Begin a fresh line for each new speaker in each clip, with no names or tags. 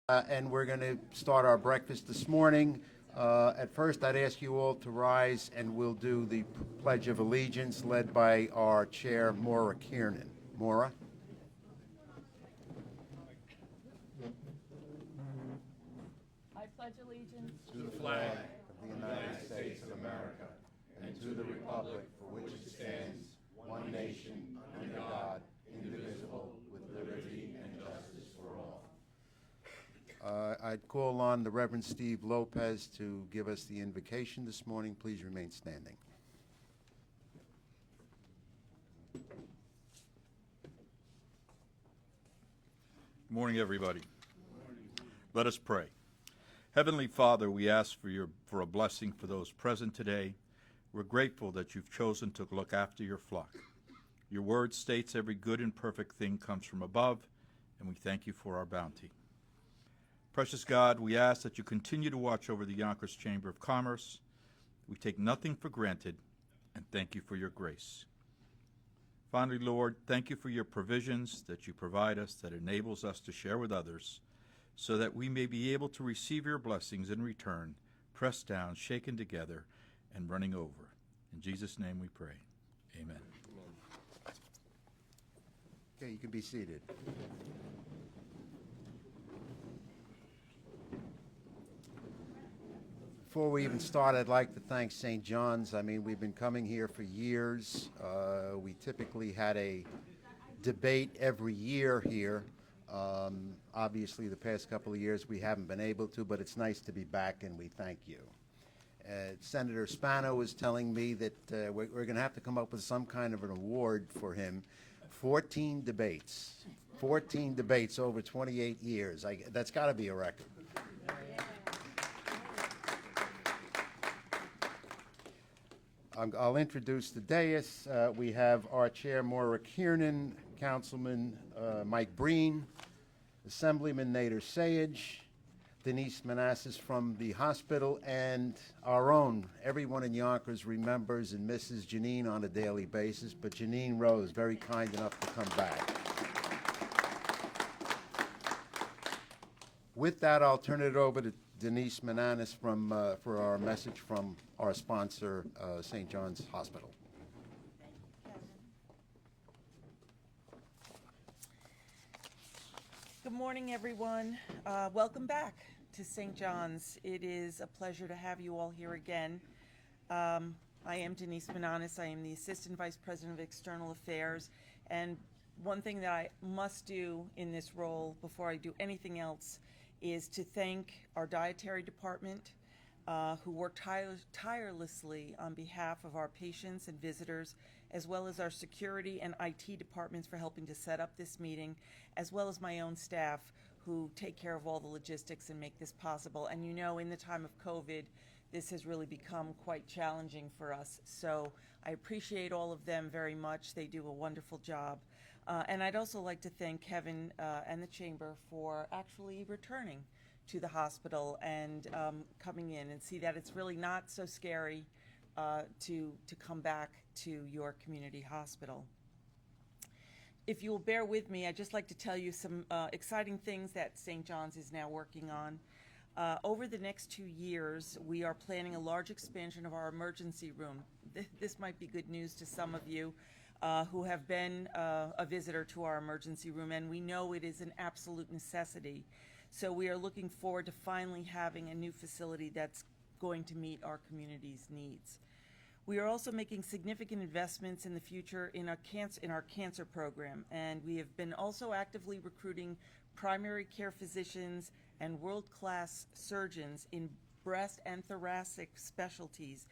And we're going to start our breakfast this morning. At first, I'd ask you all to rise, and we'll do the Pledge of Allegiance led by our chair, Maura Kiernan. Maura?
I pledge allegiance
To the flag of the United States of America and to the republic for which it stands, one nation, under God, indivisible, with liberty and justice for all. I'd call on the Reverend Steve Lopez to give us the invocation this morning. Please remain standing.
Good morning, everybody. Let us pray. Heavenly Father, we ask for a blessing for those present today. We're grateful that you've chosen to look after your flock. Your word states every good and perfect thing comes from above, and we thank you for our bounty. Precious God, we ask that you continue to watch over the Yonkers Chamber of Commerce. We take nothing for granted, and thank you for your grace. Finally, Lord, thank you for your provisions that you provide us that enables us to share with others, so that we may be able to receive your blessings in return, pressed down, shaken together, and running over. In Jesus' name we pray. Amen.
Okay, you can be seated. Before we even start, I'd like to thank St. John's. I mean, we've been coming here for years. We typically had a debate every year here. Obviously, the past couple of years we haven't been able to, but it's nice to be back, and we thank you. Senator Spano was telling me that we're going to have to come up with some kind of an award for him. 14 debates. 14 debates over 28 years. That's got to be a record. I'll introduce the dais. We have our chair, Maura Kiernan, Councilman Mike Breen, Assemblyman Nader Sayegh, Denise Manassas from the hospital, and our own. Everyone in Yonkers remembers and misses Janine on a daily basis, but Janine Rose, very kind enough to come back. With that, I'll turn it over to Denise Manassas for our message from our sponsor, St. John's Hospital.
Good morning, everyone. Welcome back to St. John's. It is a pleasure to have you all here again. I am Denise Manassas. I am the Assistant Vice President of External Affairs. And one thing that I must do in this role before I do anything else is to thank our dietary department, who worked tirelessly on behalf of our patients and visitors, as well as our security and IT departments for helping to set up this meeting, as well as my own staff who take care of all the logistics and make this possible. And you know, in the time of COVID, this has really become quite challenging for us. So I appreciate all of them very much. They do a wonderful job. And I'd also like to thank Kevin and the Chamber for actually returning to the hospital and coming in and see that it's really not so scary to come back to your community hospital. If you'll bear with me, I'd just like to tell you some exciting things that St. John's is now working on. Over the next 2 years, we are planning a large expansion of our emergency room. This might be good news to some of you who have been a visitor to our emergency room, and we know it is an absolute necessity. So we are looking forward to finally having a new facility that's going to meet our community's needs. We are also making significant investments in the future in our cancer program, and we have been also actively recruiting primary care physicians and world-class surgeons in breast and thoracic specialties.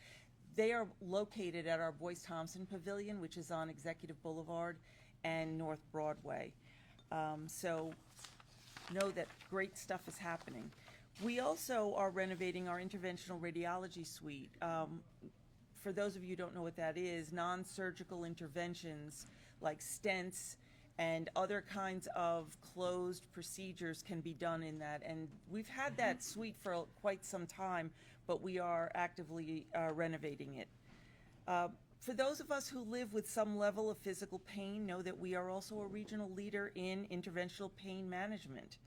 They are located at our Boyce Thompson Pavilion, which is on Executive Boulevard and North Broadway. So know that great stuff is happening. We also are renovating our interventional radiology suite. For those of you who don't know what that is, non-surgical interventions like stents and other kinds of closed procedures can be done in that. And we've had that suite for quite some time, but we are actively renovating it. For those of us who live with some level of physical pain, know that we are also a regional leader in interventional pain management.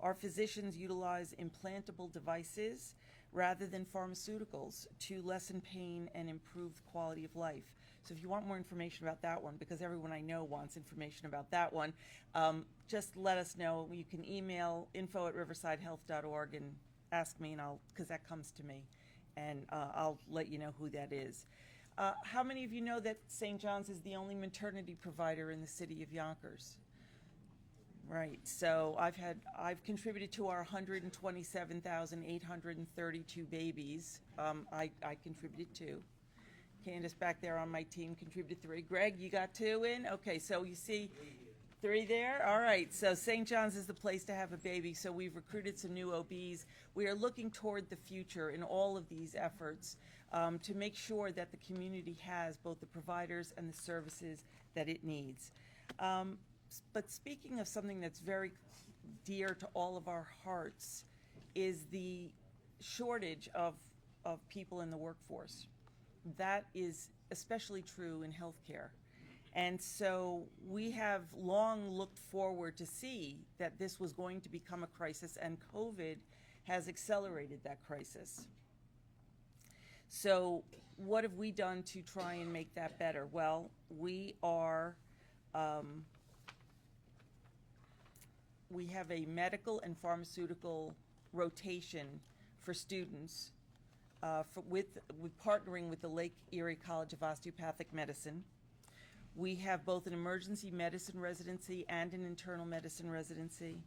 Our physicians utilize implantable devices rather than pharmaceuticals to lessen pain and improve the quality of life. So if you want more information about that one, because everyone I know wants information about that one, just let us know. You can email info@riversidehealth.org and ask me, and because that comes to me, and I'll let you know who that is. How many of you know that St. John's is the only maternity provider in the city of Yonkers? Right, so I've contributed to our 127,832 babies. I contributed 2. Candace back there on my team contributed 3. Greg, you got 2 in? Okay, so you see 3 there? All right, so St. John's is the place to have a baby, so we've recruited some new OBs. We are looking toward the future in all of these efforts to make sure that the community has both the providers and the services that it needs. But speaking of something that's very dear to all of our hearts is the shortage of people in the workforce. That is especially true in healthcare. And so we have long looked forward to see that this was going to become a crisis, and COVID has accelerated that crisis. So what have we done to try and make that better? Well, we have a medical and pharmaceutical rotation for students with partnering with the Lake Erie College of Osteopathic Medicine. We have both an emergency medicine residency and an internal medicine residency.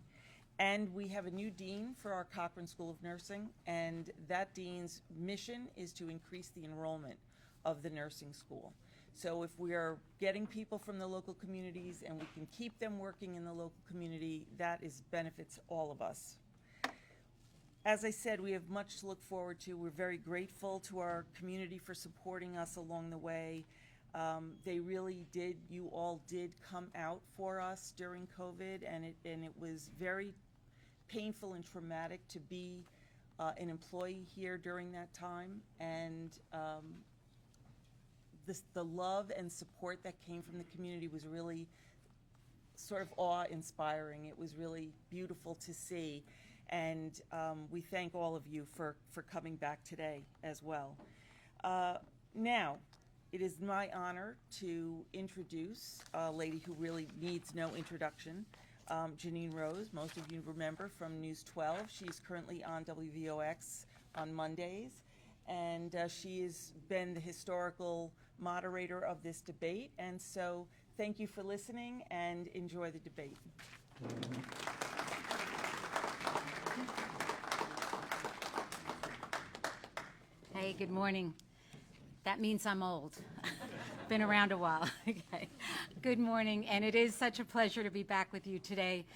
And we have a new dean for our Cochran School of Nursing, and that dean's mission is to increase the enrollment of the nursing school. So if we are getting people from the local communities and we can keep them working in the local community, that benefits all of us. As I said, we have much to look forward to. We're very grateful to our community for supporting us along the way. They really did, you all did come out for us during COVID, and it was very painful and traumatic to be an employee here during that time. And the love and support that came from the community was really sort of awe-inspiring. It was really beautiful to see. And we thank all of you for coming back today as well. Now, it is my honor to introduce a lady who really needs no introduction, Janine Rose. Most of you remember from News 12. She's currently on WVOX on Mondays, and she has been the historical moderator of this debate. And so thank you for listening and enjoy the debate.
Hey, good morning. That means I'm old. Been around a while. Okay. Good morning, and it is such a pleasure to be back with you today,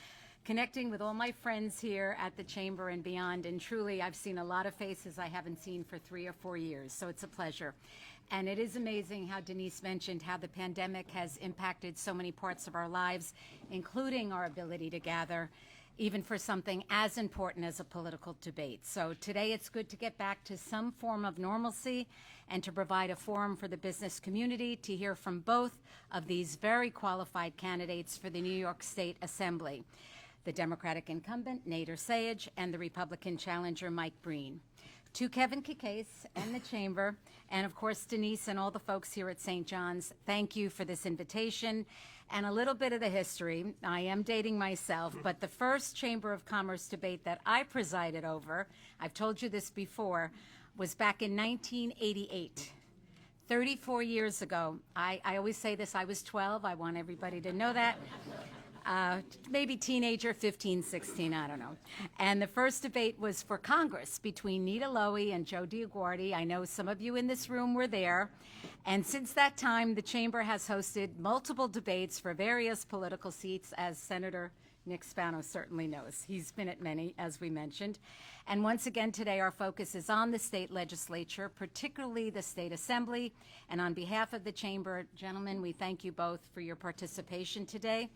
connecting with all my friends here at the Chamber and beyond. And truly, I've seen a lot of faces I haven't seen for 3 or 4 years, so it's a pleasure. And it is amazing how Denise mentioned how the pandemic has impacted so many parts of our lives, including our ability to gather, even for something as important as a political debate. So today it's good to get back to some form of normalcy and to provide a forum for the business community to hear from both of these very qualified candidates for the New York State Assembly, the Democratic incumbent, Nader Sayegh, and the Republican challenger, Mike Breen. To Kevin Kikase and the Chamber, and of course Denise and all the folks here at St. John's, thank you for this invitation. And a little bit of the history, I am dating myself, but the first Chamber of Commerce debate that I presided over, I've told you this before, was back in 1988. 34 years ago. I always say this, I was 12, I want everybody to know that. Maybe teenager, 15, 16, I don't know. And the first debate was for Congress between Nita Lowey and Joe DiAguardi. I know some of you in this room were there. And since that time, the Chamber has hosted multiple debates for various political seats, as Senator Nick Spano certainly knows. He's been at many, as we mentioned. And once again today, our focus is on the state legislature, particularly the state assembly. And on behalf of the Chamber, gentlemen, we thank you both for your participation today.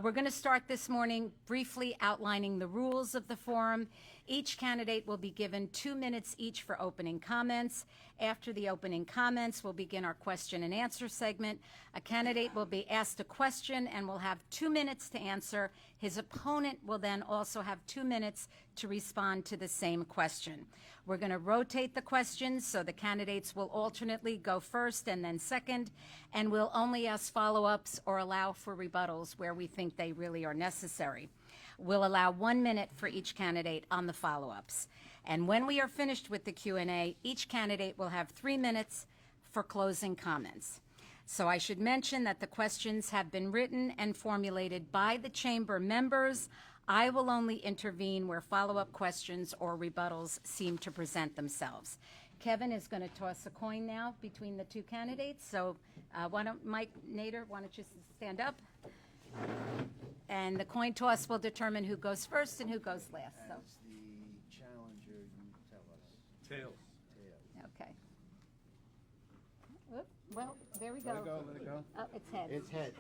We're going to start this morning briefly outlining the rules of the forum. Each candidate will be given 2 minutes each for opening comments. After the opening comments, we'll begin our question and answer segment. A candidate will be asked a question and will have 2 minutes to answer His opponent will then also have 2 minutes to respond to the same question. We're going to rotate the questions, so the candidates will alternately go first and then second, and we'll only ask follow-ups or allow for rebuttals where we think they really are necessary. We'll allow 1 minute for each candidate on the follow-ups. And when we are finished with the Q&A, each candidate will have 3 minutes for closing comments. So I should mention that the questions have been written and formulated by the chamber members. I will only intervene where follow-up questions or rebuttals seem to present themselves. Kevin is going to toss a coin now between the two candidates. So why don't Mike Nader, why don't you stand up? And the coin toss will determine who goes first and who goes last. So.
As the challenger, you tell us.
Tails.
Okay. Oop, well, there we go.
Let it go, let it go.
Oh, it's heads.
It's heads.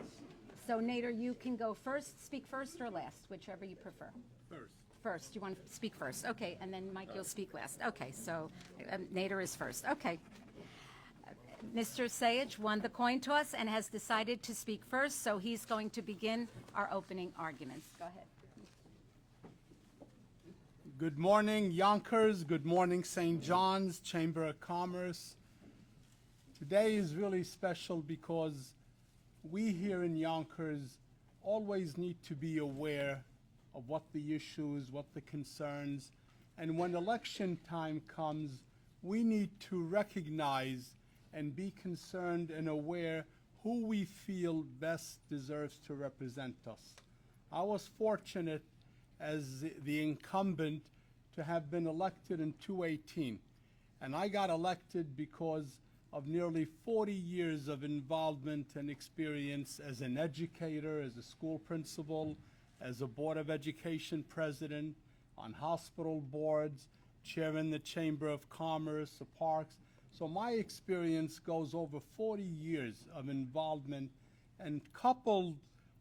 So Nader, you can go first, speak first or last, whichever you prefer.
First.
First, you want to speak first. Okay, and then Mike, you'll speak last. Okay, so Nader is first. Okay. Mr. Sayegh won the coin toss and has decided to speak first, so he's going to begin our opening arguments. Go ahead.
Good morning, Yonkers. Good morning, St. John's, Chamber of Commerce. Today is really special because we here in Yonkers always need to be aware of what the issues, what the concerns, and when election time comes, we need to recognize and be concerned and aware who we feel best deserves to represent us. I was fortunate as the incumbent to have been elected in 2018, and I got elected because of nearly 40 years of involvement and experience as an educator, as a school principal, as a Board of Education president, on hospital boards, chairing the Chamber of Commerce, the parks. So my experience goes over 40 years of involvement, and coupled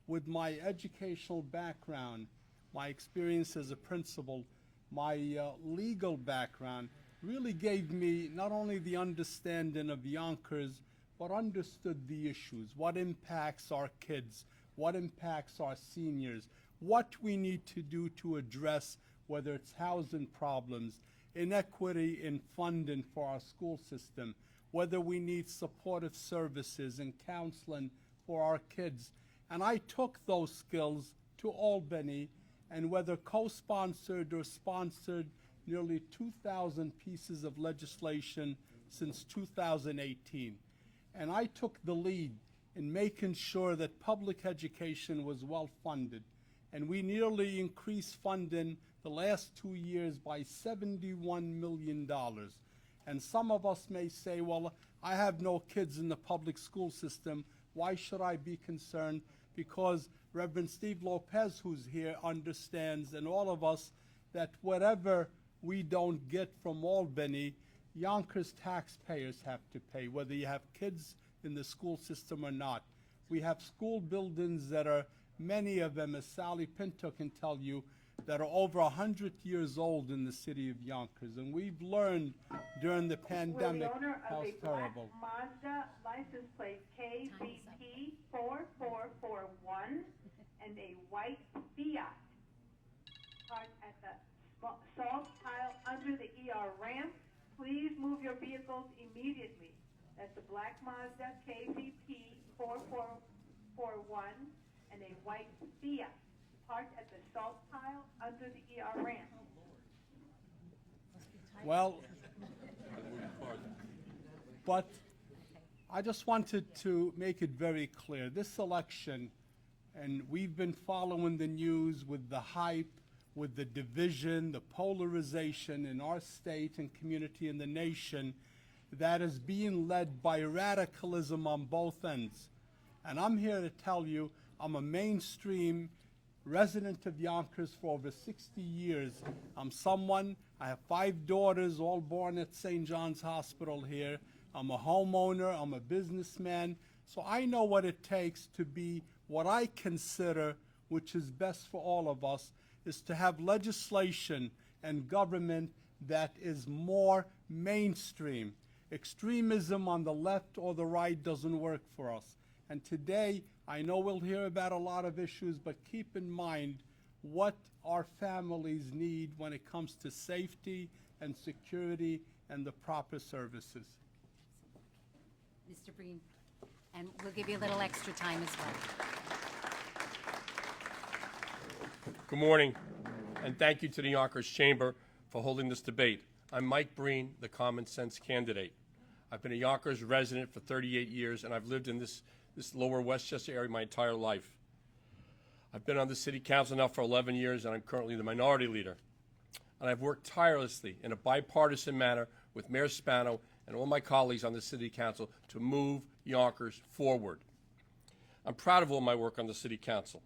with my educational background, my experience as a principal, my legal background, really gave me not only the understanding of Yonkers, but understood the issues, what impacts our kids, what impacts our seniors, what we need to do to address whether it's housing problems, inequity in funding for our school system, whether we need supportive services and counseling for our kids. And I took those skills to Albany, and whether co-sponsored or sponsored nearly 2,000 pieces of legislation since 2018. And I took the lead in making sure that public education was well funded. And we nearly increased funding the last 2 years by $71 million. And some of us may say, well, I have no kids in the public school system. Why should I be concerned? Because Reverend Steve Lopez, who's here, understands, and all of us, that whatever we don't get from Albany, Yonkers taxpayers have to pay, whether you have kids in the school system or not. We have school buildings that are, many of them, as Sally Pinto can tell you, that are over 100 years old in the city of Yonkers. And we've learned during the pandemic how terrible.
Mazda license plate KVP 4441 and a white Fiat parked at the salt pile under the ER ramp. Please move your vehicles immediately. That's the black Mazda KVP 4441 and a white Fiat parked at the salt pile under the ER ramp.
Well, but I just wanted to make it very clear. This election, and we've been following the news with the hype, with the division, the polarization in our state and community and the nation, that is being led by radicalism on both ends. And I'm here to tell you, I'm a mainstream resident of Yonkers for over 60 years. I have 5 daughters, all born at St. John's Hospital here. I'm a homeowner, I'm a businessman, so I know what it takes to be what I consider, which is best for all of us, is to have legislation and government that is more mainstream. Extremism on the left or the right doesn't work for us. And today, I know we'll hear about a lot of issues, but keep in mind what our families need when it comes to safety and security and the proper services.
Mr. Breen, and we'll give you a little extra time as well.
Good morning, and thank you to the Yonkers Chamber for holding this debate. I'm Mike Breen, the Common Sense candidate. I've been a Yonkers resident for 38 years, and I've lived in this lower Westchester area my entire life. I've been on the city council now for 11 years, and I'm currently the minority leader. And I've worked tirelessly in a bipartisan manner with Mayor Spano and all my colleagues on the city council to move Yonkers forward. I'm proud of all my work on the city council.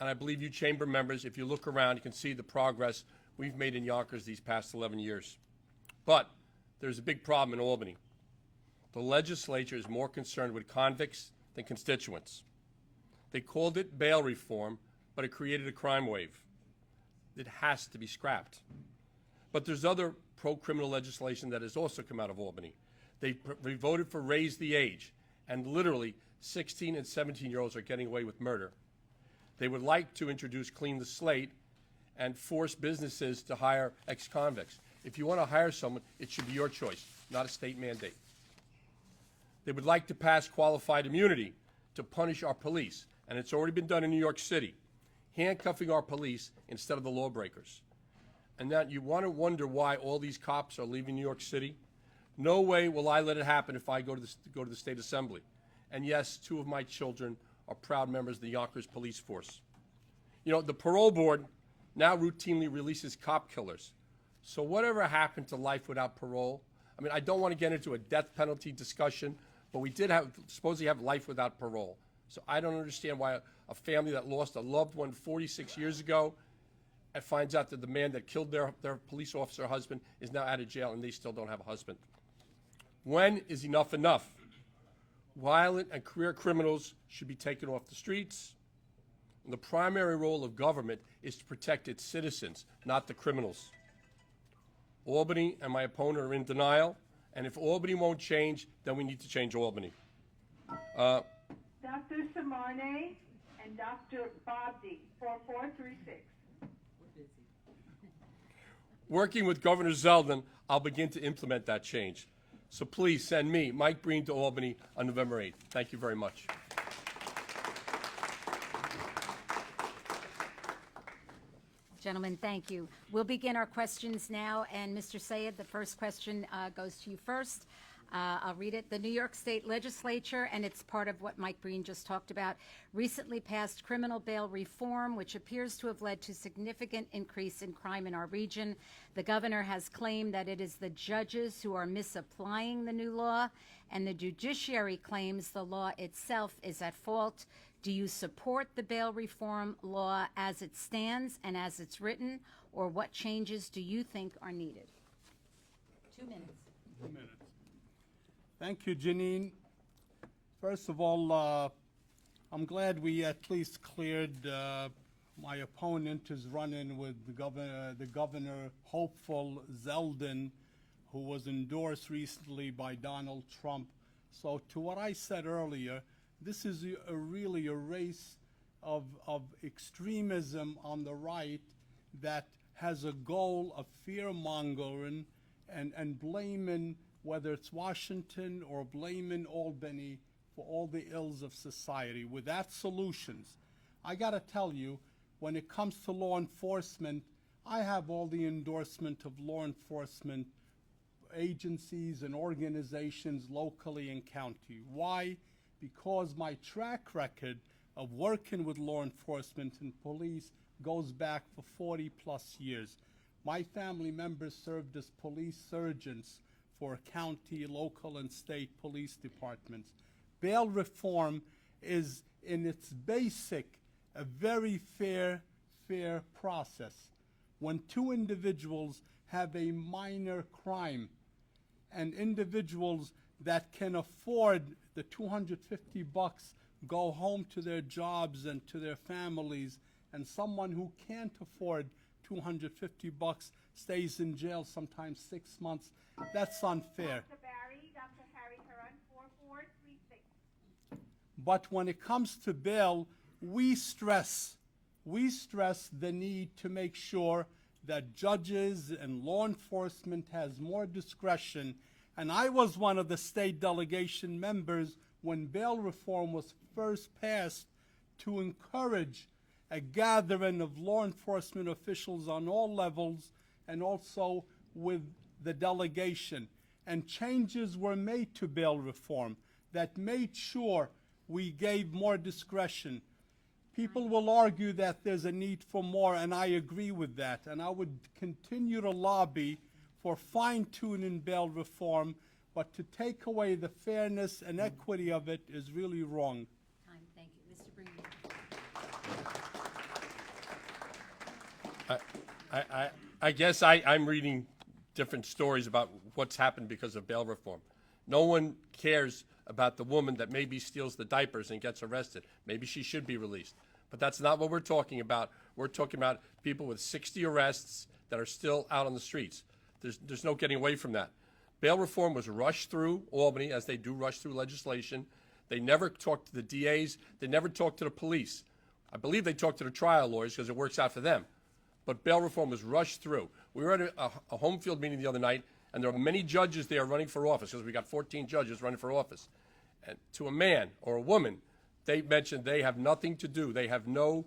And I believe you chamber members, if you look around, you can see the progress we've made in Yonkers these past 11 years. But there's a big problem in Albany. The legislature is more concerned with convicts than constituents. They called it bail reform, but it created a crime wave. It has to be scrapped. But there's other pro-criminal legislation that has also come out of Albany. They voted for raise the age, and literally 16 and 17-year-olds are getting away with murder. They would like to introduce clean the slate and force businesses to hire ex-convicts. If you want to hire someone, it should be your choice, not a state mandate. They would like to pass qualified immunity to punish our police, and it's already been done in New York City, handcuffing our police instead of the lawbreakers. And now you want to wonder why all these cops are leaving New York City? No way will I let it happen if I go to the State Assembly. And yes, 2 of my children are proud members of the Yonkers Police Force. You know, the parole board now routinely releases cop killers. So whatever happened to life without parole? I mean, I don't want to get into a death penalty discussion, but we did supposedly have life without parole. So I don't understand why a family that lost a loved one 46 years ago and finds out that the man that killed their police officer husband is now out of jail and they still don't have a husband. When is enough enough? Violent and career criminals should be taken off the streets. And the primary role of government is to protect its citizens, not the criminals. Albany and my opponent are in denial, and if Albany won't change, then we need to change Albany.
Dr. Samarne and Dr. Bobdi, 4436.
Working with Governor Zeldin, I'll begin to implement that change. So please send me, Mike Breen, to Albany on November 8th. Thank you very much.
Gentlemen, thank you. We'll begin our questions now, and Mr. Sayegh, the first question goes to you first. I'll read it. The New York State Legislature, and it's part of what Mike Breen just talked about, recently passed criminal bail reform, which appears to have led to significant increase in crime in our region. The governor has claimed that it is the judges who are misapplying the new law, and the judiciary claims the law itself is at fault. Do you support the bail reform law as it stands and as it's written, or what changes do you think are needed? 2 minutes.
2 minutes. Thank you, Janine. First of all, I'm glad we at least cleared my opponent is running with the governor hopeful Zeldin, who was endorsed recently by Donald Trump. So to what I said earlier, this is really a race of extremism on the right that has a goal of fear-mongering and blaming, whether it's Washington or blaming Albany for all the ills of society without solutions. I gotta tell you, when it comes to law enforcement, I have all the endorsement of law enforcement agencies and organizations locally and county. Why? Because my track record of working with law enforcement and police goes back for 40 plus years. My family members served as police surgeons for county, local, and state police departments. Bail reform is, in its basic, a very fair process. When 2 individuals have a minor crime and individuals that can afford the $250 go home to their jobs and to their families, and someone who can't afford $250 stays in jail sometimes 6 months, that's unfair.
Dr. Barry, Dr. Harry Heron, 4436.
But when it comes to bail, we stress we stress the need to make sure that judges and law enforcement has more discretion. And I was one of the state delegation members when bail reform was first passed to encourage a gathering of law enforcement officials on all levels and also with the delegation. And changes were made to bail reform that made sure we gave more discretion. People will argue that there's a need for more, and I agree with that. And I would continue to lobby for fine-tuning bail reform, but to take away the fairness and equity of it is really wrong.
Time, thank you. Mr. Breen.
I guess I'm reading different stories about what's happened because of bail reform. No one cares about the woman that maybe steals the diapers and gets arrested. Maybe she should be released. But that's not what we're talking about. We're talking about people with 60 arrests that are still out on the streets. There's no getting away from that. Bail reform was rushed through Albany, as they do rush through legislation. They never talked to the DAs. They never talked to the police. I believe they talked to the trial lawyers because it works out for them. But bail reform was rushed through. We were at a home field meeting the other night, and there are many judges there running for office, because we got 14 judges running for office. And to a man or a woman, they mentioned they have nothing to do. They have no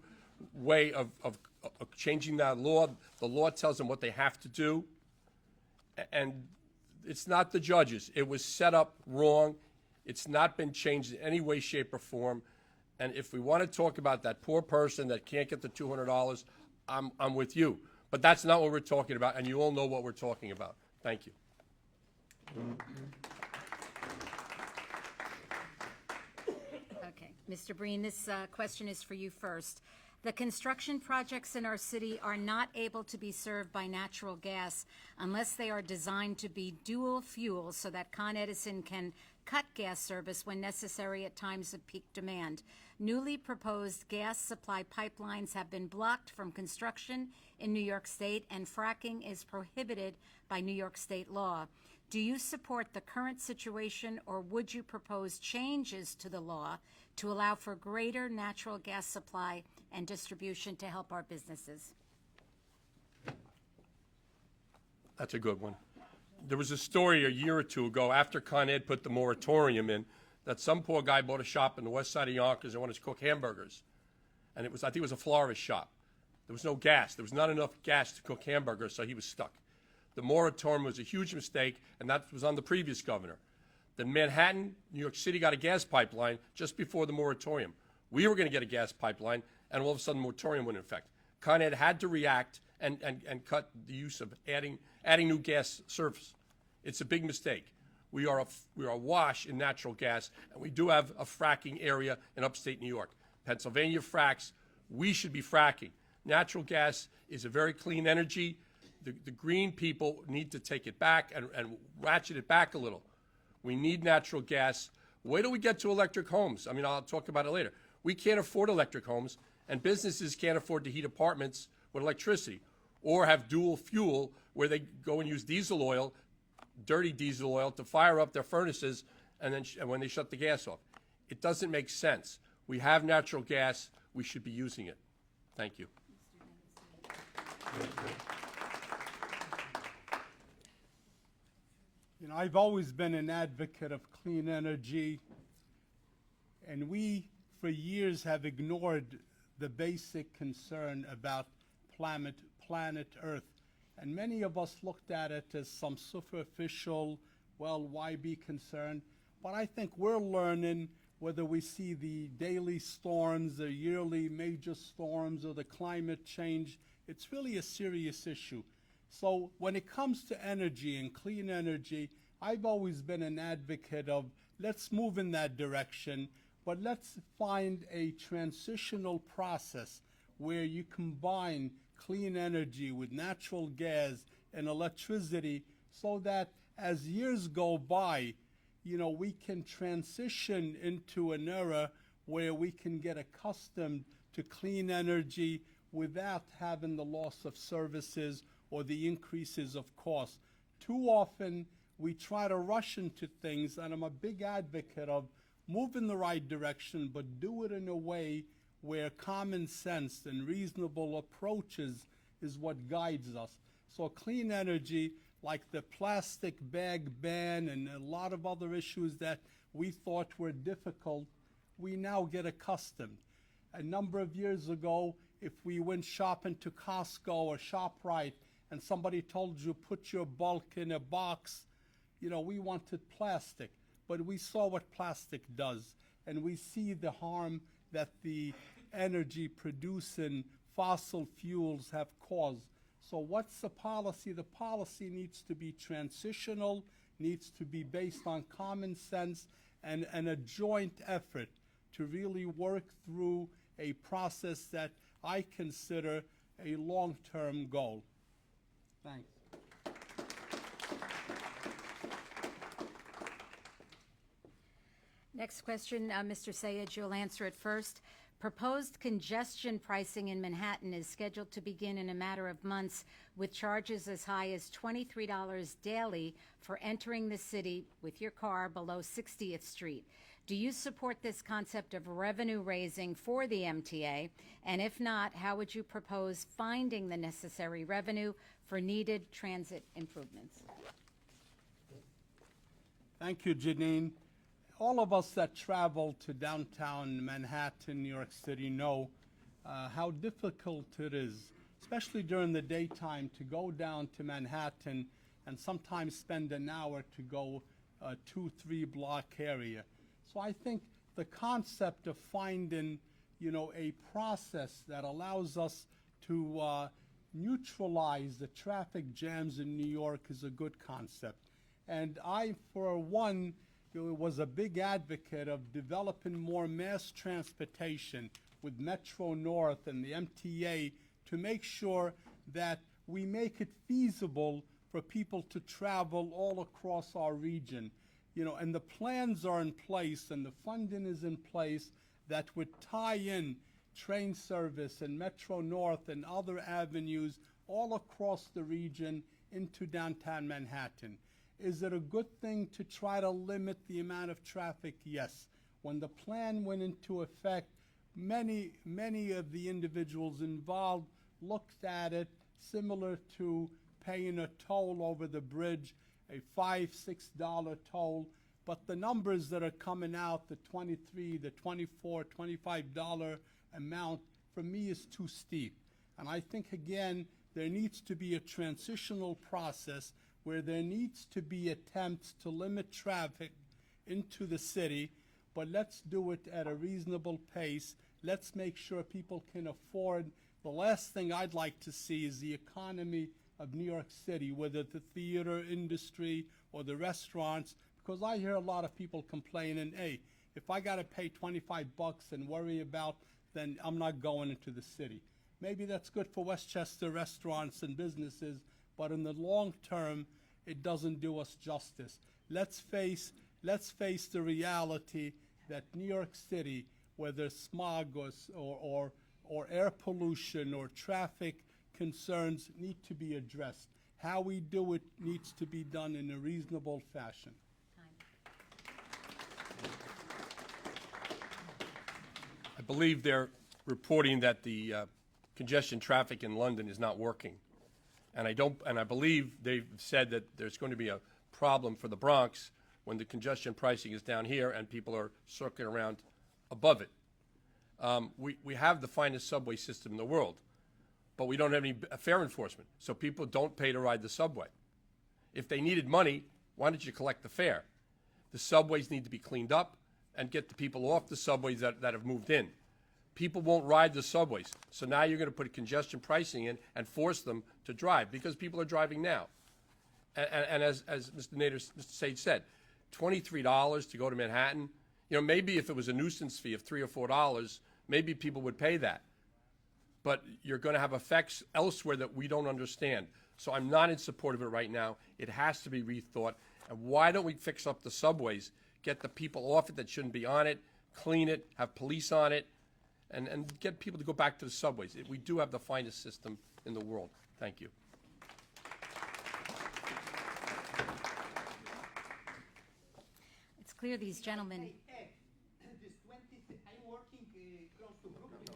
way of changing that law. The law tells them what they have to do. And it's not the judges. It was set up wrong. It's not been changed in any way, shape, or form. And if we want to talk about that poor person that can't get the $200, I'm with you. But that's not what we're talking about, and you all know what we're talking about. Thank you.
Okay, Mr. Breen, this question is for you first. The construction projects in our city are not able to be served by natural gas unless they are designed to be dual fuel so that Con Edison can cut gas service when necessary at times of peak demand. Newly proposed gas supply pipelines have been blocked from construction in New York State, and fracking is prohibited by New York State law. Do you support the current situation, or would you propose changes to the law to allow for greater natural gas supply and distribution to help our businesses?
That's a good one. There was a story a year or two ago after Con Ed put the moratorium in that some poor guy bought a shop in the west side of Yonkers and wanted to cook hamburgers. And I think it was a florist shop. There was no gas. There was not enough gas to cook hamburgers, so he was stuck. The moratorium was a huge mistake, and that was on the previous governor. Then Manhattan, New York City got a gas pipeline just before the moratorium. We were going to get a gas pipeline, and all of a sudden the moratorium went in effect. Con Ed had to react and cut the use of adding new gas service. It's a big mistake. We are awash in natural gas, and we do have a fracking area in upstate New York. Pennsylvania fracks. We should be fracking. Natural gas is a very clean energy. The green people need to take it back and ratchet it back a little. We need natural gas. Wait till we get to electric homes. I mean, I'll talk about it later. We can't afford electric homes, and businesses can't afford to heat apartments with electricity or have dual fuel where they go and use diesel oil, dirty diesel oil, to fire up their furnaces and then when they shut the gas off. It doesn't make sense. We have natural gas. We should be using it. Thank you.
You know, I've always been an advocate of clean energy, and we, for years, have ignored the basic concern about planet Earth. And many of us looked at it as some superficial, well, why be concerned? But I think we're learning, whether we see the daily storms, the yearly major storms, or the climate change, it's really a serious issue. So when it comes to energy and clean energy, I've always been an advocate of let's move in that direction, but let's find a transitional process where you combine clean energy with natural gas and electricity so that as years go by, you know, we can transition into an era where we can get accustomed to clean energy without having the loss of services or the increases of cost. Too often, we try to rush into things, and I'm a big advocate of move in the right direction, but do it in a way where common sense and reasonable approaches is what guides us. So clean energy, like the plastic bag ban and a lot of other issues that we thought were difficult, we now get accustomed. A number of years ago, if we went shopping to Costco or ShopRite and somebody told you put your bulk in a box, you know, we wanted plastic. But we saw what plastic does, and we see the harm that the energy producing fossil fuels have caused. So what's the policy? The policy needs to be transitional, needs to be based on common sense and a joint effort to really work through a process that I consider a long-term goal. Thanks.
Next question, Mr. Sayegh, you'll answer it first. Proposed congestion pricing in Manhattan is scheduled to begin in a matter of months with charges as high as $23 daily for entering the city with your car below 60th Street. Do you support this concept of revenue raising for the MTA? And if not, how would you propose finding the necessary revenue for needed transit improvements?
Thank you, Janine. All of us that travel to downtown Manhattan, New York City, know how difficult it is, especially during the daytime, to go down to Manhattan and sometimes spend an hour to go a 2-3 block area. So I think the concept of finding, you know, a process that allows us to neutralize the traffic jams in New York is a good concept. And I, for one, was a big advocate of developing more mass transportation with Metro North and the MTA to make sure that we make it feasible for people to travel all across our region. You know, and the plans are in place and the funding is in place that would tie in train service and Metro North and other avenues all across the region into downtown Manhattan. Is it a good thing to try to limit the amount of traffic? Yes. When the plan went into effect, many of the individuals involved looked at it similar to paying a toll over the bridge, a $5, $6 toll. But the numbers that are coming out, the $23, the $24, $25 amount, for me is too steep. And I think, again, there needs to be a transitional process where there needs to be attempts to limit traffic into the city, but let's do it at a reasonable pace. Let's make sure people can afford. The last thing I'd like to see is the economy of New York City, whether the theater industry or the restaurants, because I hear a lot of people complaining, hey, if I got to pay $25 and worry about, then I'm not going into the city. Maybe that's good for Westchester restaurants and businesses, but in the long term, it doesn't do us justice. Let's face the reality that New York City, whether smog or air pollution or traffic concerns, need to be addressed. How we do it needs to be done in a reasonable fashion.
I believe they're reporting that the congestion traffic in London is not working. And I believe they've said that there's going to be a problem for the Bronx when the congestion pricing is down here and people are circling around above it. We have the finest subway system in the world, but we don't have any fare enforcement, so people don't pay to ride the subway. If they needed money, why don't you collect the fare? The subways need to be cleaned up and get the people off the subways that have moved in. People won't ride the subways, so now you're going to put congestion pricing in and force them to drive because people are driving now. And as Mr. Sayegh said, $23 to go to Manhattan, you know, maybe if it was a nuisance fee of $3 or $4, maybe people would pay that. But you're going to have effects elsewhere that we don't understand. So I'm not in support of it right now. It has to be rethought. And why don't we fix up the subways, get the people off it that shouldn't be on it, clean it, have police on it, and get people to go back to the subways. We do have the finest system in the world. Thank you.
It's clear these gentlemen.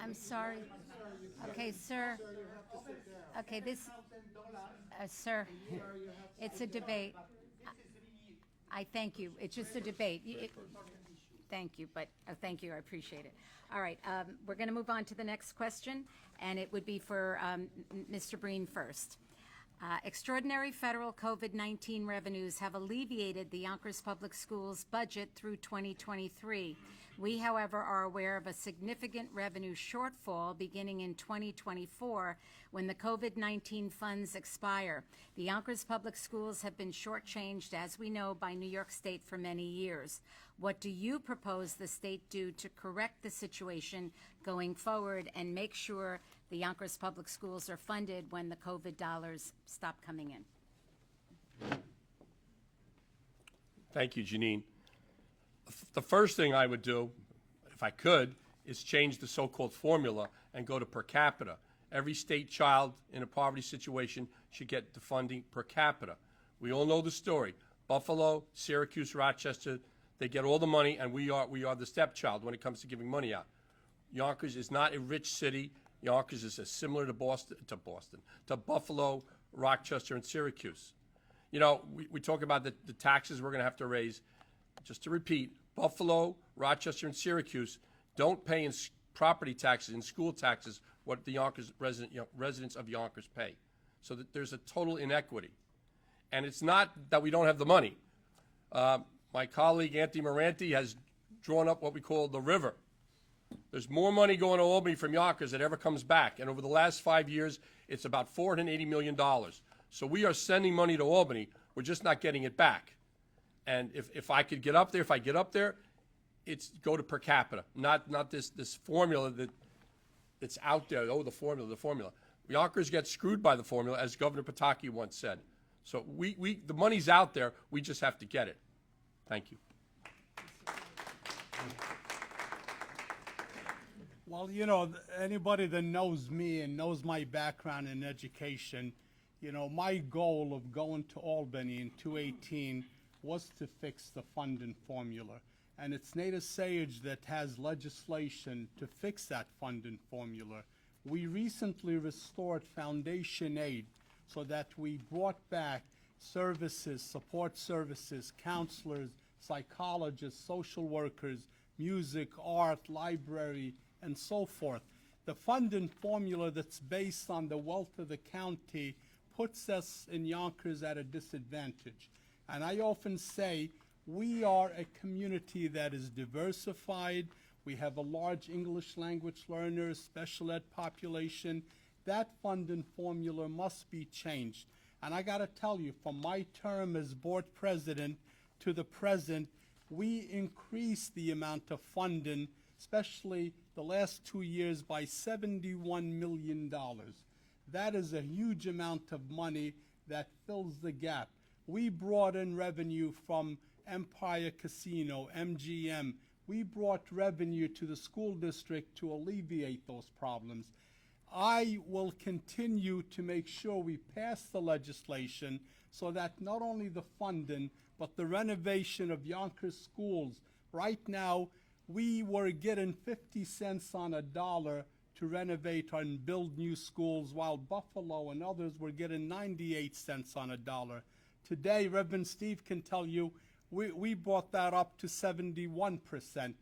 I'm sorry. Okay, sir. Okay, this, sir, it's a debate. I thank you. It's just a debate. Thank you, but thank you. I appreciate it. All right, we're going to move on to the next question, and it would be for Mr. Breen first. Extraordinary federal COVID-19 revenues have alleviated the Yonkers Public Schools budget through 2023. We, however, are aware of a significant revenue shortfall beginning in 2024 when the COVID-19 funds expire. The Yonkers Public Schools have been shortchanged, as we know, by New York State for many years. What do you propose the state do to correct the situation going forward and make sure the Yonkers Public Schools are funded when the COVID dollars stop coming in?
Thank you, Janine. The first thing I would do, if I could, is change the so-called formula and go to per capita. Every state child in a poverty situation should get the funding per capita. We all know the story. Buffalo, Syracuse, Rochester, they get all the money, and we are the stepchild when it comes to giving money out. Yonkers is not a rich city. Yonkers is similar to Buffalo, Rochester, and Syracuse. You know, we talk about the taxes we're going to have to raise. Just to repeat, Buffalo, Rochester, and Syracuse don't pay in property taxes and school taxes what the Yonkers residents of Yonkers pay. So that there's a total inequity. And it's not that we don't have the money. My colleague, Anthony Moranti, has drawn up what we call the river. There's more money going to Albany from Yonkers than ever comes back. And over the last 5 years, it's about $480 million. So we are sending money to Albany. We're just not getting it back. And if I could get up there, it's go to per capita, not this formula that's out there. Oh, the formula. Yonkers gets screwed by the formula, as Governor Pataki once said. So the money's out there. We just have to get it. Thank you.
Well, you know, anybody that knows me and knows my background in education, you know, my goal of going to Albany in 2018 was to fix the funding formula. And it's Nader Sayegh that has legislation to fix that funding formula. We recently restored foundation aid so that we brought back services, support services, counselors, psychologists, social workers, music, art, library, and so forth. The funding formula that's based on the wealth of the county puts us in Yonkers at a disadvantage. And I often say we are a community that is diversified. We have a large English language learners, special ed population. That funding formula must be changed. And I got to tell you, from my term as board president to the present, we increased the amount of funding, especially the last 2 years, by $71 million. That is a huge amount of money that fills the gap. We brought in revenue from Empire Casino, MGM. We brought revenue to the school district to alleviate those problems. I will continue to make sure we pass the legislation so that not only the funding, but the renovation of Yonkers schools. Right now, we were getting 50 cents on a dollar to renovate and build new schools, while Buffalo and others were getting 98 cents on a dollar. Today, Reverend Steve can tell you, we brought that up to 71%.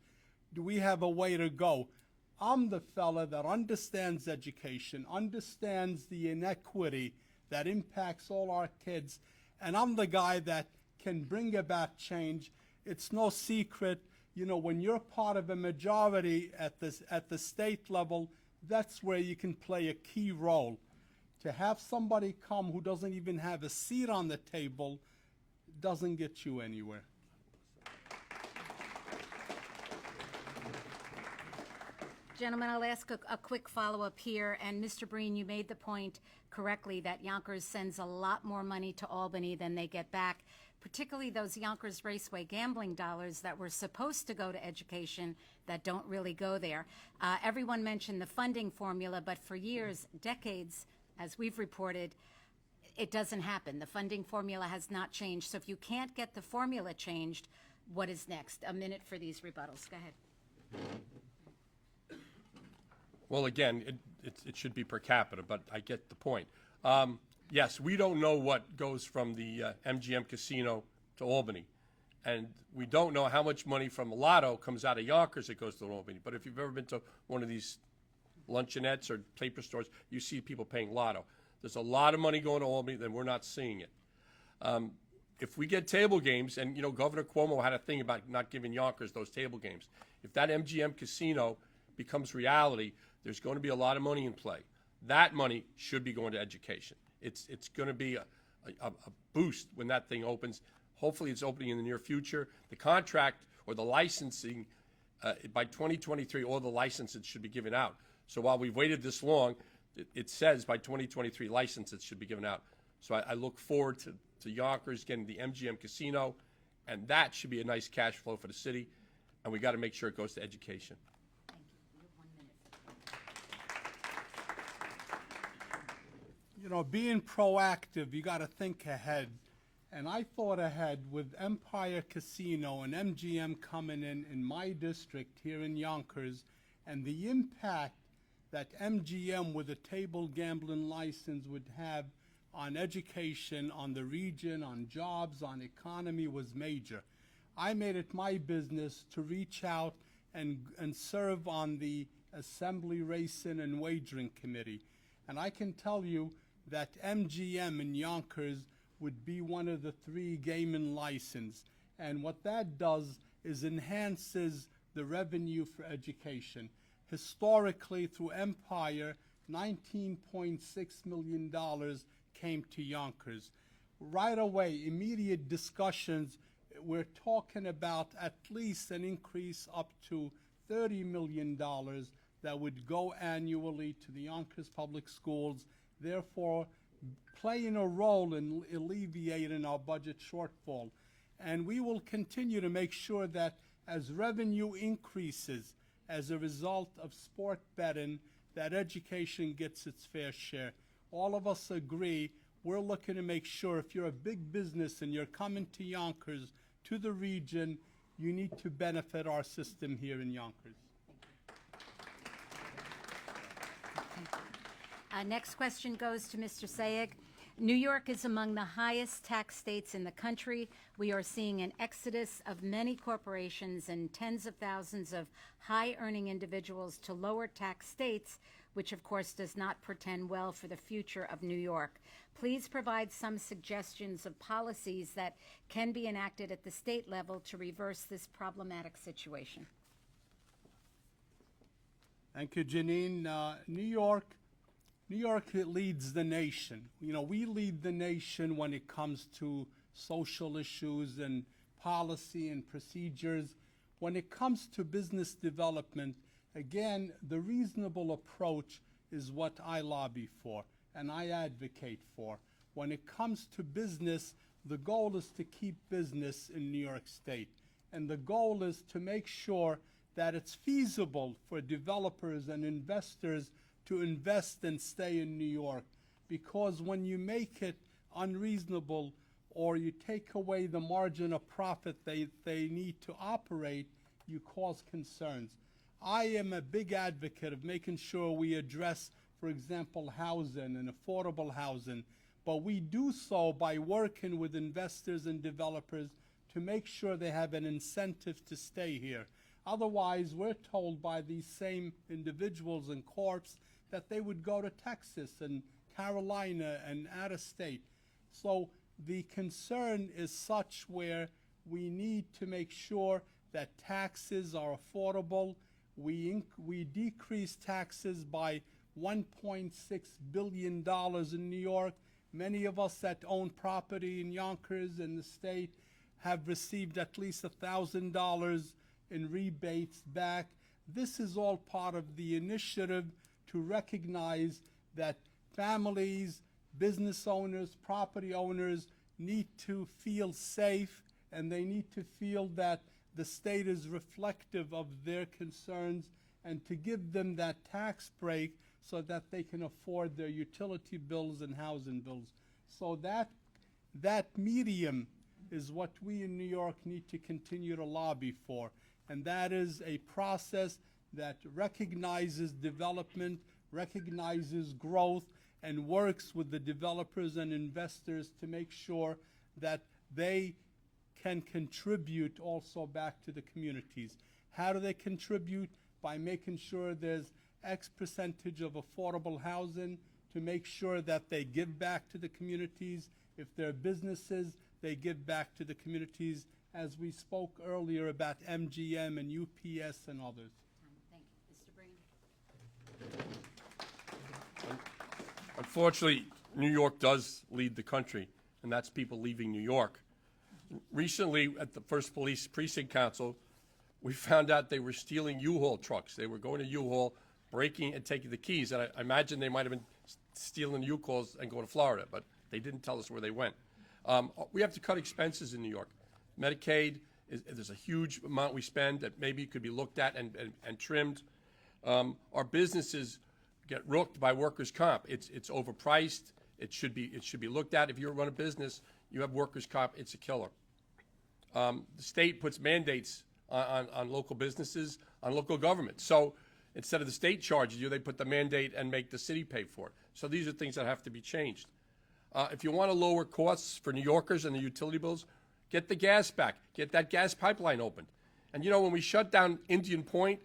Do we have a way to go? I'm the fella that understands education, understands the inequity that impacts all our kids, and I'm the guy that can bring about change. It's no secret, you know, when you're part of a majority at the state level, that's where you can play a key role. To have somebody come who doesn't even have a seat on the table doesn't get you anywhere.
Gentlemen, I'll ask a quick follow-up here. And Mr. Breen, you made the point correctly that Yonkers sends a lot more money to Albany than they get back, particularly those Yonkers Raceway gambling dollars that were supposed to go to education that don't really go there. Everyone mentioned the funding formula, but for years, decades, as we've reported, it doesn't happen. The funding formula has not changed. So if you can't get the formula changed, what is next? A minute for these rebuttals. Go ahead.
Well, again, it should be per capita, but I get the point. Yes, we don't know what goes from the MGM Casino to Albany. And we don't know how much money from Lotto comes out of Yonkers that goes to Albany. But if you've ever been to one of these luncheonettes or paper stores, you see people paying Lotto. There's a lot of money going to Albany, then we're not seeing it. If we get table games, and Governor Cuomo had a thing about not giving Yonkers those table games. If that MGM Casino becomes reality, there's going to be a lot of money in play. That money should be going to education. It's going to be a boost when that thing opens. Hopefully it's opening in the near future. The contract or the licensing, by 2023, all the licenses should be given out. So while we've waited this long, it says by 2023 licenses should be given out. So I look forward to Yonkers getting the MGM Casino, and that should be a nice cash flow for the city, and we got to make sure it goes to education.
Thank you. You have 1 minute.
Being proactive, you got to think ahead. And I thought ahead with Empire Casino and MGM coming in my district here in Yonkers, and the impact that MGM with a table gambling license would have on education, on the region, on jobs, on economy was major. I made it my business to reach out and serve on the Assembly Racing and Wagering Committee. And I can tell you that MGM in Yonkers would be one of the 3 gaming license. And what that does is enhances the revenue for education. Historically, through Empire, $19.6 million came to Yonkers. Right away, immediate discussions, we're talking about at least an increase up to $30 million that would go annually to the Yonkers Public Schools, therefore playing a role in alleviating our budget shortfall. And we will continue to make sure that as revenue increases as a result of sport betting, that education gets its fair share. All of us agree we're looking to make sure if you're a big business and you're coming to Yonkers, to the region, you need to benefit our system here in Yonkers.
Next question goes to Mr. Sayegh. New York is among the highest tax states in the country. We are seeing an exodus of many corporations and tens of thousands of high-earning individuals to lower tax states, which of course does not portend well for the future of New York. Please provide some suggestions of policies that can be enacted at the state level to reverse this problematic situation.
Thank you, Janine. New York leads the nation. We lead the nation when it comes to social issues and policy and procedures. When it comes to business development, again, the reasonable approach is what I lobby for and I advocate for. When it comes to business, the goal is to keep business in New York State. And the goal is to make sure that it's feasible for developers and investors to invest and stay in New York. Because when you make it unreasonable or you take away the margin of profit they need to operate, you cause concerns. I am a big advocate of making sure we address, for example, housing and affordable housing, but we do so by working with investors and developers to make sure they have an incentive to stay here. Otherwise, we're told by these same individuals and corps that they would go to Texas and Carolina and out of state. So the concern is such where we need to make sure that taxes are affordable. We decrease taxes by $1.6 billion in New York. Many of us that own property in Yonkers and the state have received at least $1,000 in rebates back. This is all part of the initiative to recognize that families, business owners, property owners need to feel safe, and they need to feel that the state is reflective of their concerns, and to give them that tax break so that they can afford their utility bills and housing bills. So that medium is what we in New York need to continue to lobby for, and that is a process that recognizes development, recognizes growth, and works with the developers and investors to make sure that they can contribute also back to the communities. How do they contribute? By making sure there's X percentage of affordable housing, to make sure that they give back to the communities. If they're businesses, they give back to the communities, as we spoke earlier about MGM and UPS and others.
Thank you. Mr. Breen?
Unfortunately, New York does lead the country, and that's people leaving New York. Recently, at the First Police Precinct Council, we found out they were stealing U-Haul trucks. They were going to U-Haul, breaking and taking the keys, and I imagine they might have been stealing U-Hauls and going to Florida, but they didn't tell us where they went. We have to cut expenses in New York. Medicaid, there's a huge amount we spend that maybe could be looked at and trimmed. Our businesses get rooked by workers' comp. It's overpriced. It should be looked at. If you run a business, you have workers' comp, it's a killer. The state puts mandates on local businesses, on local government. So instead of the state charging you, they put the mandate and make the city pay for it. So these are things that have to be changed. If you want to lower costs for New Yorkers and the utility bills, get the gas back. Get that gas pipeline opened. And you know, when we shut down Indian Point,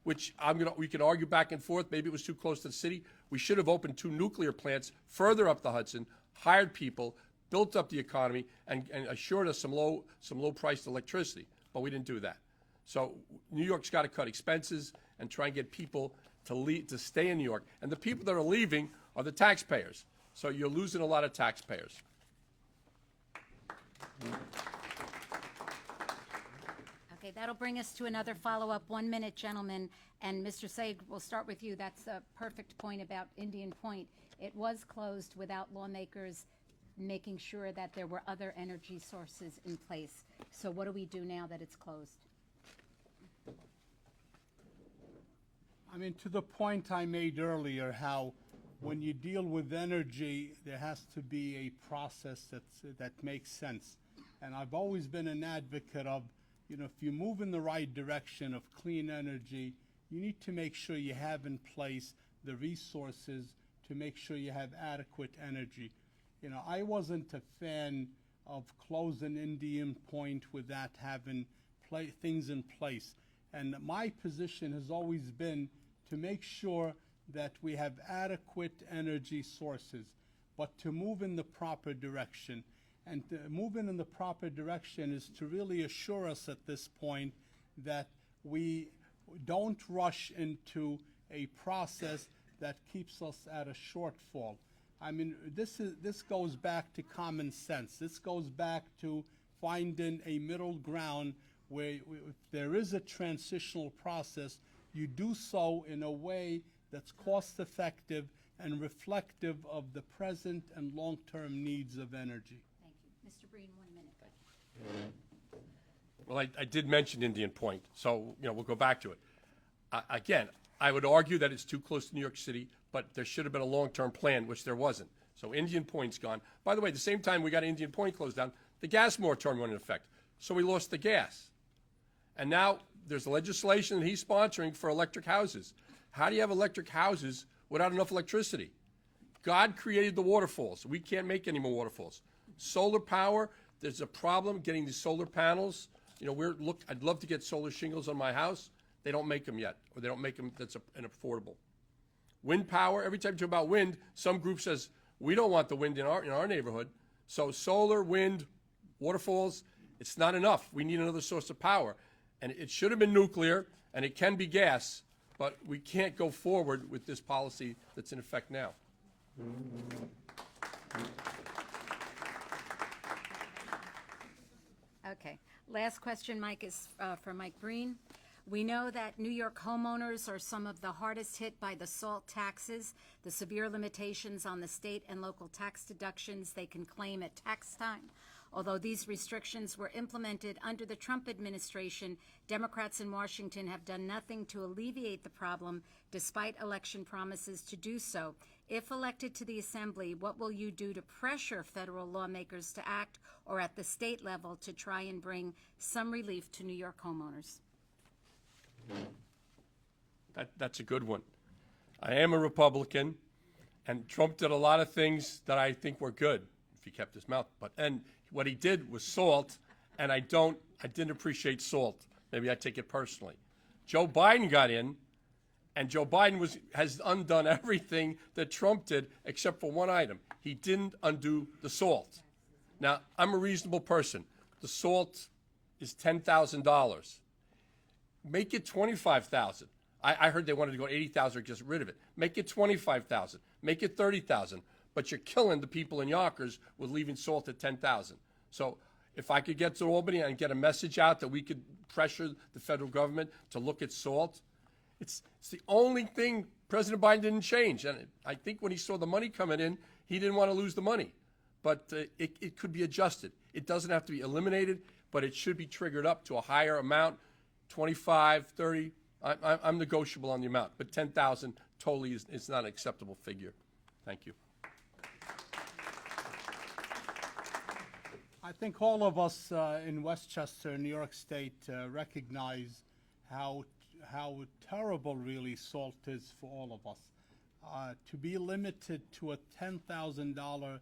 which we could argue back and forth, maybe it was too close to the city, we should have opened 2 nuclear plants further up the Hudson, hired people, built up the economy, and assured us some low-priced electricity. But we didn't do that. So New York's got to cut expenses and try and get people to stay in New York. And the people that are leaving are the taxpayers. So you're losing a lot of taxpayers.
Okay, that'll bring us to another follow-up. 1 minute, gentlemen. And Mr. Sayegh, we'll start with you. That's a perfect point about Indian Point. It was closed without lawmakers making sure that there were other energy sources in place. So what do we do now that it's closed?
I mean, to the point I made earlier, how when you deal with energy, there has to be a process that makes sense. And I've always been an advocate of, you know, if you move in the right direction of clean energy, you need to make sure you have in place the resources to make sure you have adequate energy. You know, I wasn't a fan of closing Indian Point without having things in place. And my position has always been to make sure that we have adequate energy sources, but to move in the proper direction. And moving in the proper direction is to really assure us at this point that we don't rush into a process that keeps us at a shortfall. I mean, this goes back to common sense. This goes back to finding a middle ground where if there is a transitional process, you do so in a way that's cost-effective and reflective of the present and long-term needs of energy.
Thank you. Mr. Breen, 1 minute.
Well, I did mention Indian Point, so we'll go back to it. Again, I would argue that it's too close to New York City, but there should have been a long-term plan, which there wasn't. So Indian Point's gone. By the way, at the same time we got Indian Point closed down, the gas moratorium went into effect. So we lost the gas. And now there's legislation that he's sponsoring for electric houses. How do you have electric houses without enough electricity? God created the waterfalls. We can't make any more waterfalls. Solar power, there's a problem getting the solar panels. I'd love to get solar shingles on my house. They don't make them yet, or they don't make them that's affordable. Wind power, every time you talk about wind, some group says, we don't want the wind in our neighborhood. So solar, wind, waterfalls, it's not enough. We need another source of power. And it should have been nuclear, and it can be gas, but we can't go forward with this policy that's in effect now.
Okay. Last question, Mike, is for Mike Breen. We know that New York homeowners are some of the hardest hit by the SALT taxes, the severe limitations on the state and local tax deductions they can claim at tax time. Although these restrictions were implemented under the Trump administration, Democrats in Washington have done nothing to alleviate the problem, despite election promises to do so. If elected to the Assembly, what will you do to pressure federal lawmakers to act, or at the state level to try and bring some relief to New York homeowners?
That's a good one. I am a Republican, and Trump did a lot of things that I think were good if he kept his mouth. And what he did was salt, and I didn't appreciate salt. Maybe I take it personally. Joe Biden got in, and Joe Biden has undone everything that Trump did except for one item. He didn't undo the salt. Now, I'm a reasonable person. The salt is $10,000. Make it $25,000. I heard they wanted to go 80,000 or get rid of it. Make it 25,000. Make it 30,000. But you're killing the people in Yonkers with leaving salt at 10,000. So if I could get to Albany and get a message out that we could pressure the federal government to look at salt, it's the only thing President Biden didn't change. And I think when he saw the money coming in, he didn't want to lose the money. But it could be adjusted. It doesn't have to be eliminated, but it should be triggered up to a higher amount, 25, 30. I'm negotiable on the amount, but 10,000 totally is not an acceptable figure. Thank you.
I think all of us in Westchester, New York State, recognize how terrible really salt is for all of us. To be limited to a $10,000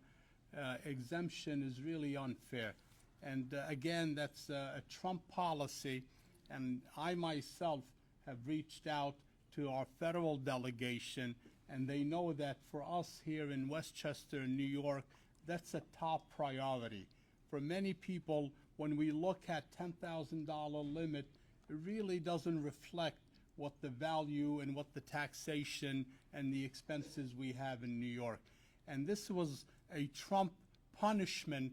exemption is really unfair. And again, that's a Trump policy, and I myself have reached out to our federal delegation, and they know that for us here in Westchester, New York, that's a top priority. For many people, when we look at $10,000 limit, it really doesn't reflect what the value and what the taxation and the expenses we have in New York. And this was a Trump punishment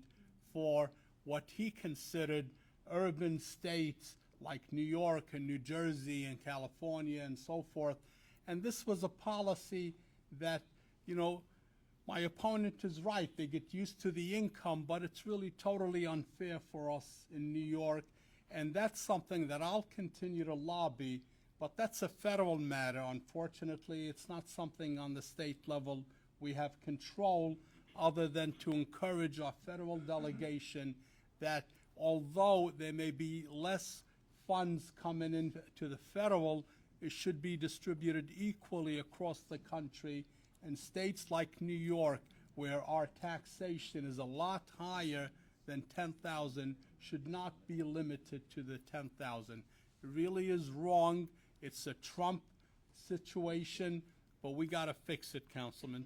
for what he considered urban states like New York and New Jersey and California and so forth. And this was a policy that, you know, my opponent is right. They get used to the income, but it's really totally unfair for us in New York. And that's something that I'll continue to lobby, but that's a federal matter. Unfortunately, it's not something on the state level we have control, other than to encourage our federal delegation that although there may be less funds coming into the federal, it should be distributed equally across the country. And states like New York, where our taxation is a lot higher than 10,000, should not be limited to the 10,000. It really is wrong. It's a Trump situation, but we got to fix it, Councilman.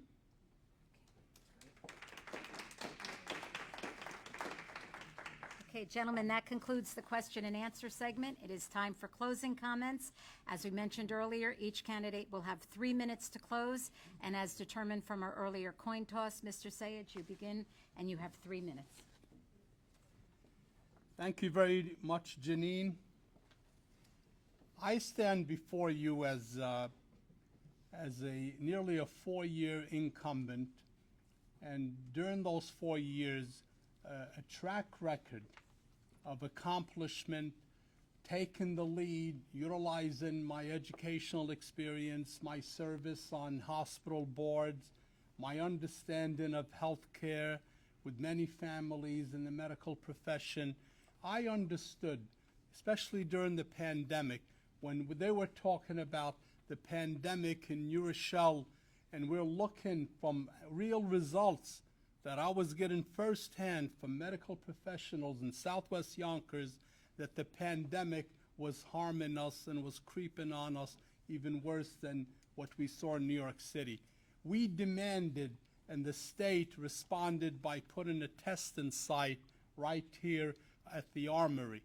Okay, gentlemen, that concludes the question and answer segment. It is time for closing comments. As we mentioned earlier, each candidate will have 3 minutes to close, and as determined from our earlier coin toss, Mr. Sayegh, you begin, and you have 3 minutes.
Thank you very much, Janine. I stand before you as nearly a 4-year incumbent, and during those 4 years, a track record of accomplishment, taking the lead, utilizing my educational experience, my service on hospital boards, my understanding of healthcare with many families in the medical profession. I understood, especially during the pandemic, when they were talking about the pandemic in New Rochelle, and we're looking from real results that I was getting firsthand from medical professionals in Southwest Yonkers, that the pandemic was harming us and was creeping on us even worse than what we saw in New York City. We demanded, and the state responded by putting a testing site right here at the Armory.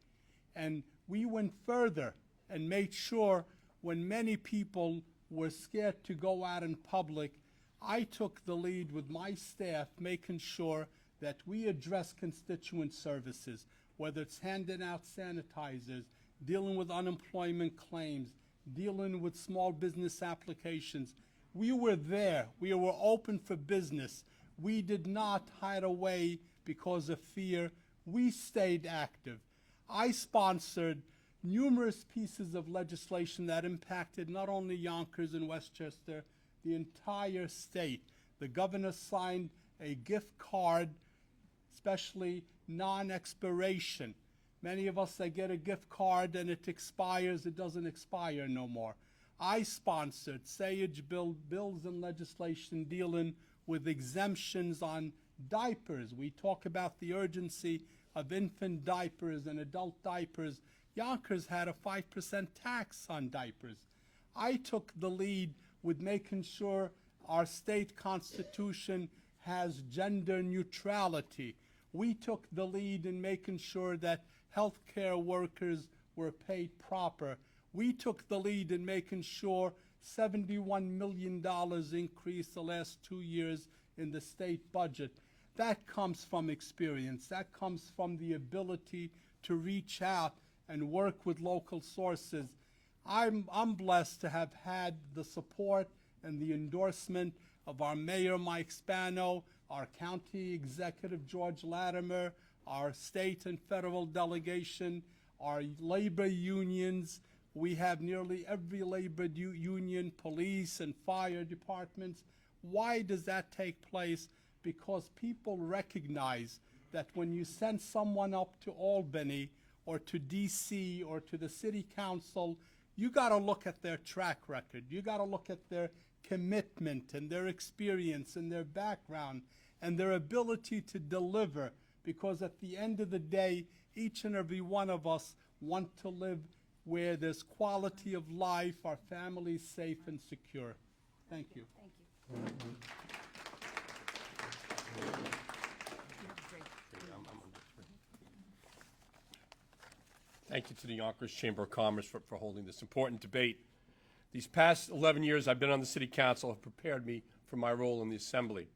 And we went further and made sure when many people were scared to go out in public, I took the lead with my staff, making sure that we address constituent services, whether it's handing out sanitizers, dealing with unemployment claims, dealing with small business applications. We were there. We were open for business. We did not hide away because of fear. We stayed active. I sponsored numerous pieces of legislation that impacted not only Yonkers and Westchester, the entire state. The governor signed a gift card, especially non-expiration. Many of us, they get a gift card and it expires, it doesn't expire no more. I sponsored Sayegh bills and legislation dealing with exemptions on diapers. We talk about the urgency of infant diapers and adult diapers. Yonkers had a 5% tax on diapers. I took the lead with making sure our state constitution has gender neutrality. We took the lead in making sure that healthcare workers were paid proper. We took the lead in making sure $71 million increase the last 2 years in the state budget. That comes from experience. That comes from the ability to reach out and work with local sources. I'm blessed to have had the support and the endorsement of our Mayor Mike Spano, our County Executive George Latimer, our state and federal delegation, our labor unions. We have nearly every labor union, police and fire departments. Why does that take place? Because people recognize that when you send someone up to Albany or to DC or to the city council, you got to look at their track record. You got to look at their commitment and their experience and their background and their ability to deliver, because at the end of the day, each and every one of us want to live where there's quality of life, our families safe and secure. Thank you.
Thank you.
Thank you to the Yonkers Chamber of Commerce for holding this important debate. These past 11 years I've been on the City Council have prepared me for my role in the Assembly,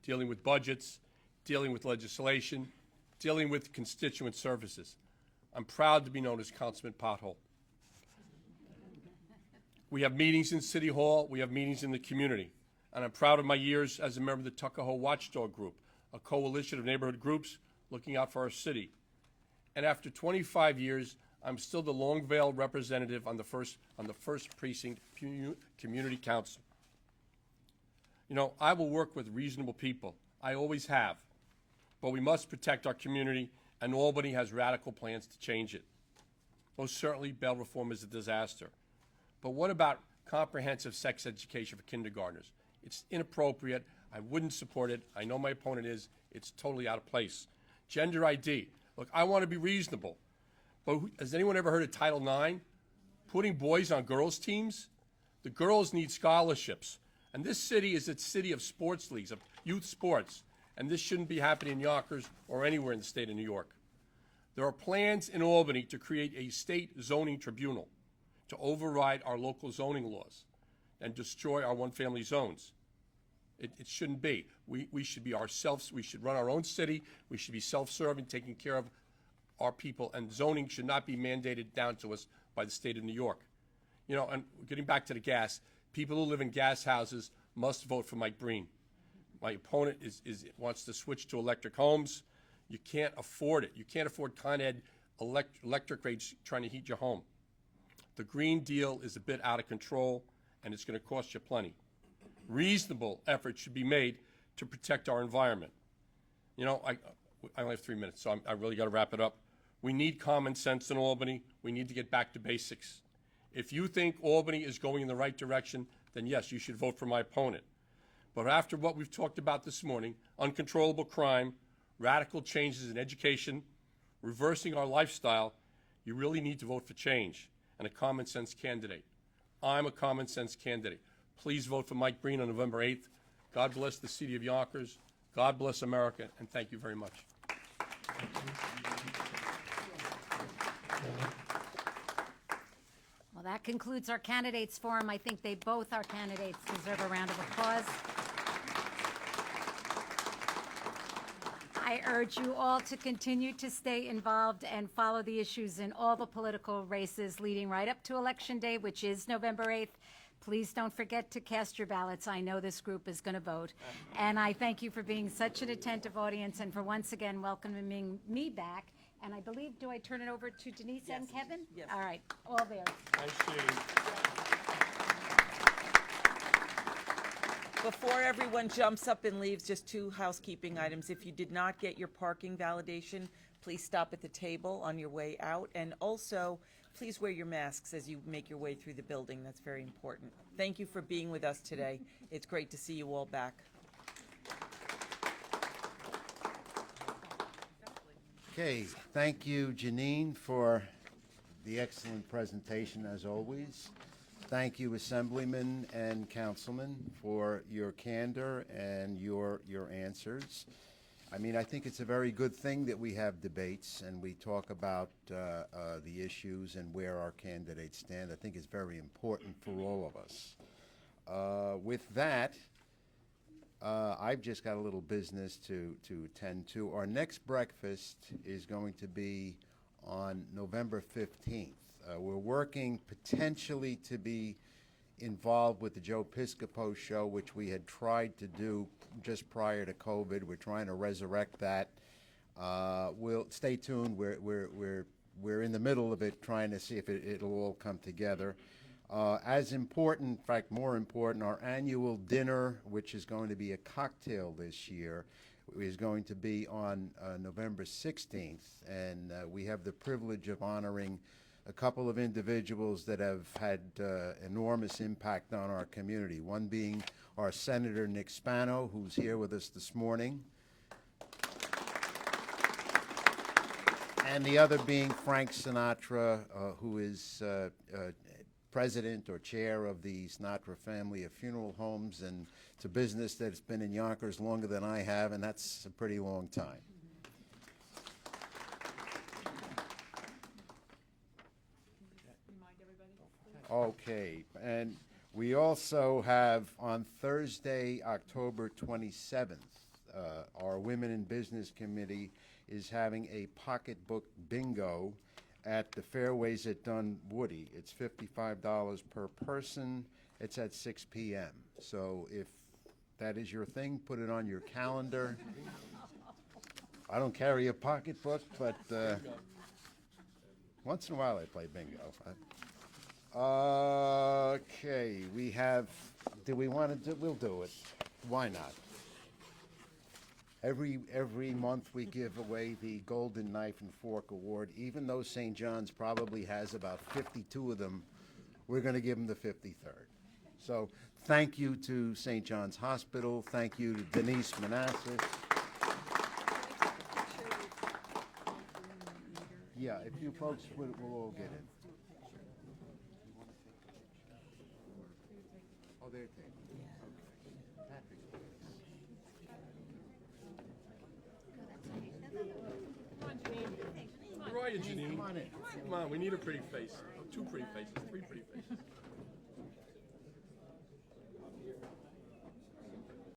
dealing with budgets, dealing with legislation, dealing with constituent services. I'm proud to be known as Councilman Pothole. We have meetings in City Hall, we have meetings in the community, and I'm proud of my years as a member of the Tuckahoe Watchdog Group, a coalition of neighborhood groups looking out for our city. And after 25 years, I'm still the Longvale representative on the first precinct community council. You know, I will work with reasonable people. I always have. But we must protect our community, and Albany has radical plans to change it. Most certainly, bail reform is a disaster. But what about comprehensive sex education for kindergartners? It's inappropriate. I wouldn't support it. I know my opponent is. It's totally out of place. Gender ID. Look, I want to be reasonable. But has anyone ever heard of Title IX? Putting boys on girls' teams? The girls need scholarships. And this city is a city of sports leagues, of youth sports. And this shouldn't be happening in Yonkers or anywhere in the state of New York. There are plans in Albany to create a state zoning tribunal to override our local zoning laws and destroy our one-family zones. It shouldn't be. We should be ourselves. We should run our own city. We should be self-serving, taking care of our people, and zoning should not be mandated down to us by the state of New York. You know, and getting back to the gas, people who live in gas houses must vote for Mike Breen. My opponent wants to switch to electric homes. You can't afford it. You can't afford Con Ed electric rates trying to heat your home. The Green Deal is a bit out of control, and it's going to cost you plenty. Reasonable efforts should be made to protect our environment. You know, I only have 3 minutes, so I really got to wrap it up. We need common sense in Albany. We need to get back to basics. If you think Albany is going in the right direction, then yes, you should vote for my opponent. But after what we've talked about this morning, uncontrollable crime, radical changes in education, reversing our lifestyle, you really need to vote for change and a common sense candidate. I'm a common sense candidate. Please vote for Mike Breen on November 8th. God bless the city of Yonkers. God bless America, and thank you very much.
Well, that concludes our candidates forum. I think our candidates deserve a round of applause. I urge you all to continue to stay involved and follow the issues in all the political races leading right up to Election Day, which is November 8th. Please don't forget to cast your ballots. I know this group is going to vote. And I thank you for being such an attentive audience and for once again welcoming me back. And I believe, do I turn it over to Denise and Kevin?
Yes.
All right, all theirs.
Nice seeing you.
Before everyone jumps up and leaves, just 2 housekeeping items. If you did not get your parking validation, Please stop at the table on your way out, and also please wear your masks as you make your way through the building. That's very important. Thank you for being with us today. It's great to see you all back.
Okay, thank you, Janine, for the excellent presentation as always. Thank you, Assemblyman and Councilman, for your candor and your answers. I mean, I think it's a very good thing that we have debates and we talk about the issues and where our candidates stand. I think it's very important for all of us. With that, I've just got a little business to attend to. Our next breakfast is going to be on November 15th. We're working potentially to be involved with the Joe Piscopo show, which we had tried to do just prior to COVID. We're trying to resurrect that. We'll stay tuned. We're in the middle of it, trying to see if it'll all come together. As important, in fact, more important, our annual dinner, which is going to be a cocktail this year, is going to be on November 16th, and we have the privilege of honoring a couple of individuals that have had enormous impact on our community, one being our Senator Nick Spano, who's here with us this morning, and the other being Frank Sinatra, who is president or chair of the Sinatra family of funeral homes, and it's a business that's been in Yonkers longer than I have, and that's a pretty long time. Okay, and we also have on Thursday, October 27th, our Women in Business Committee is having a pocketbook bingo at the Fairways at Dunwoody. It's $55 per person. It's at 6 p.m. So if that is your thing, put it on your calendar. I don't carry a pocketbook, but once in a while I play bingo. Okay, we have, do we want to do, we'll do it. Why not? Every month we give away the Golden Knife and Fork Award. Even though St. John's probably has about 52 of them, we're going to give them the 53rd. So thank you to St. John's Hospital. Thank you to Denise Manassas. Yeah, if you folks will all get in. Oh, they're taking it. Okay. Patrick.
Where are you, Janine?
Come on in.
Come on, we need a pretty face. Oh, two pretty faces, three pretty faces.